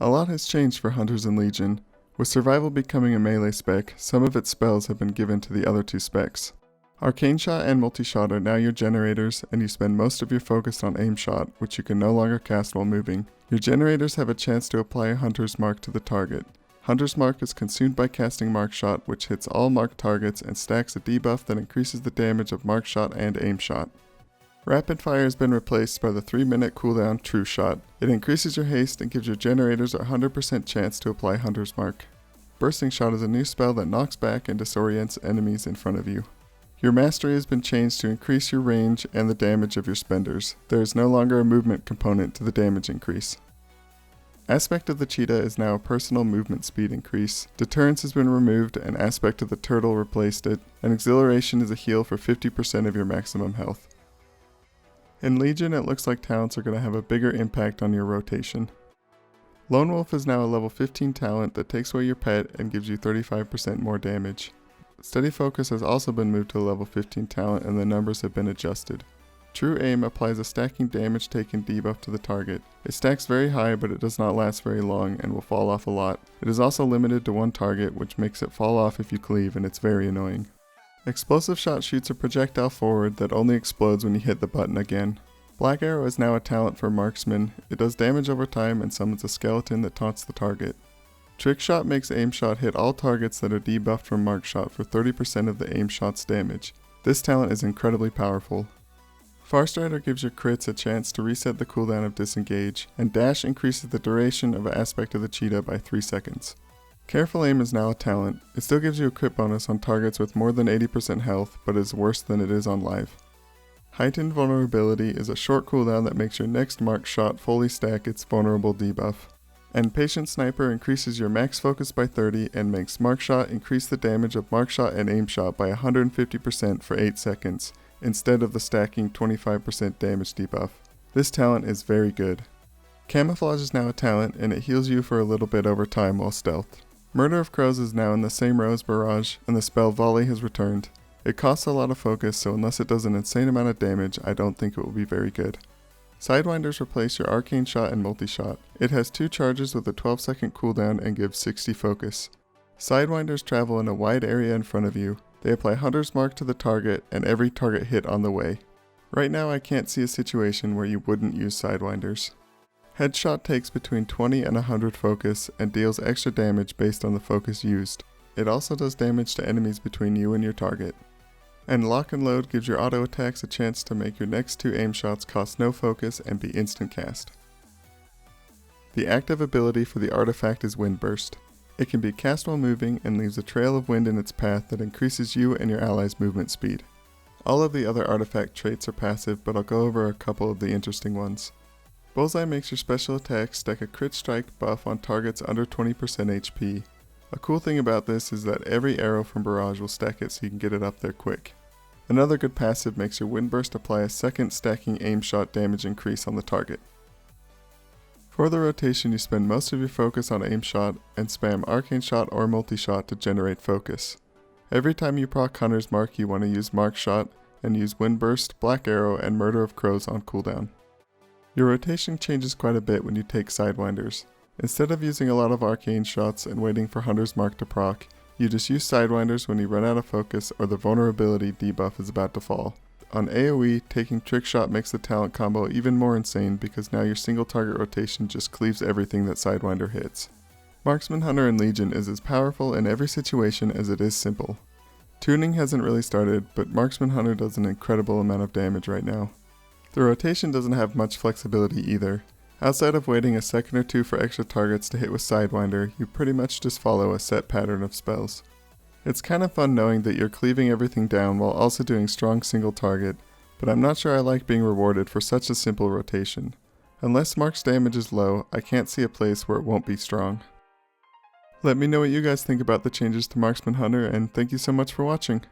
A lot has changed for Hunters and Legion. With Survival becoming a melee spec, some of its spells have been given to the other two specs. Arcane Shot and Multi-Shot are now your generators, and you spend most of your focus on Aim Shot, which you can no longer cast while moving. Your generators have a chance to apply a Hunter's Mark to the target. Hunter's Mark is consumed by casting Mark Shot, which hits all marked targets and stacks a debuff that increases the damage of Mark Shot and Aim Shot. Rapid Fire has been replaced by the 3-minute cooldown True Shot. It increases your haste and gives your generators a 100% chance to apply Hunter's Mark. Bursting Shot is a new spell that knocks back and disorients enemies in front of you. Your mastery has been changed to increase your range and the damage of your spenders. There is no longer a movement component to the damage increase. Aspect of the Cheetah is now a personal movement speed increase. Deterrence has been removed and Aspect of the Turtle replaced it, and Exhilaration is a heal for 50% of your maximum health. In Legion, it looks like talents are going to have a bigger impact on your rotation. Lone Wolf is now a level 15 talent that takes away your pet and gives you 35% more damage. Steady Focus has also been moved to a level 15 talent and the numbers have been adjusted. True Aim applies a stacking damage taken debuff to the target. It stacks very high, but it does not last very long and will fall off a lot. It is also limited to one target, which makes it fall off if you cleave, and it's very annoying. Explosive Shot shoots a projectile forward that only explodes when you hit the button again. Black Arrow is now a talent for Marksman. It does damage over time and summons a skeleton that taunts the target. Trick Shot makes Aim Shot hit all targets that are debuffed from Mark Shot for 30% of the Aim Shot's damage. This talent is incredibly powerful. Farstrider gives your crits a chance to reset the cooldown of Disengage, and Dash increases the duration of Aspect of the Cheetah by 3 seconds. Careful Aim is now a talent. It still gives you a crit bonus on targets with more than 80% health, but is worse than it is on live. Heightened Vulnerability is a short cooldown that makes your next Mark Shot fully stack its vulnerable debuff. And Patient Sniper increases your max focus by 30 and makes Mark Shot increase the damage of Mark Shot and Aim Shot by 150% for 8 seconds, instead of the stacking 25% damage debuff. This talent is very good. Camouflage is now a talent and it heals you for a little bit over time while stealth. Murder of Crows is now in the same row as Barrage, and the spell Volley has returned. It costs a lot of focus, so unless it does an insane amount of damage, I don't think it will be very good. Sidewinders replace your Arcane Shot and Multi-Shot. It has 2 charges with a 12-second cooldown and gives 60 focus. Sidewinders travel in a wide area in front of you. They apply Hunter's Mark to the target and every target hit on the way. Right now I can't see a situation where you wouldn't use Sidewinders. Headshot takes between 20 and 100 focus and deals extra damage based on the focus used. It also does damage to enemies between you and your target. And Lock and Load gives your auto attacks a chance to make your next 2 aim shots cost no focus and be instant cast. The active ability for the artifact is Wind Burst. It can be cast while moving and leaves a trail of wind in its path that increases you and your allies' movement speed. All of the other artifact traits are passive, but I'll go over a couple of the interesting ones. Bullseye makes your special attacks stack a crit strike buff on targets under 20% HP. A cool thing about this is that every arrow from Barrage will stack it so you can get it up there quick. Another good passive makes your Wind Burst apply a second stacking aim shot damage increase on the target. For the rotation, you spend most of your focus on Aim Shot and spam Arcane Shot or Multi-Shot to generate focus. Every time you proc Hunter's Mark, you want to use Mark Shot and use Wind Burst, Black Arrow, and Murder of Crows on cooldown. Your rotation changes quite a bit when you take Sidewinders. Instead of using a lot of Arcane Shots and waiting for Hunter's Mark to proc, you just use Sidewinders when you run out of focus or the vulnerability debuff is about to fall. On AoE, taking Trick Shot makes the talent combo even more insane because now your single target rotation just cleaves everything that Sidewinder hits. Marksman Hunter in Legion is as powerful in every situation as it is simple. Tuning hasn't really started, but Marksman Hunter does an incredible amount of damage right now. The rotation doesn't have much flexibility either. Outside of waiting a second or two for extra targets to hit with Sidewinder, you pretty much just follow a set pattern of spells. It's kind of fun knowing that you're cleaving everything down while also doing strong single target, but I'm not sure I like being rewarded for such a simple rotation. Unless Mark's damage is low, I can't see a place where it won't be strong. Let me know what you guys think about the changes to Marksman Hunter, and thank you so much for watching.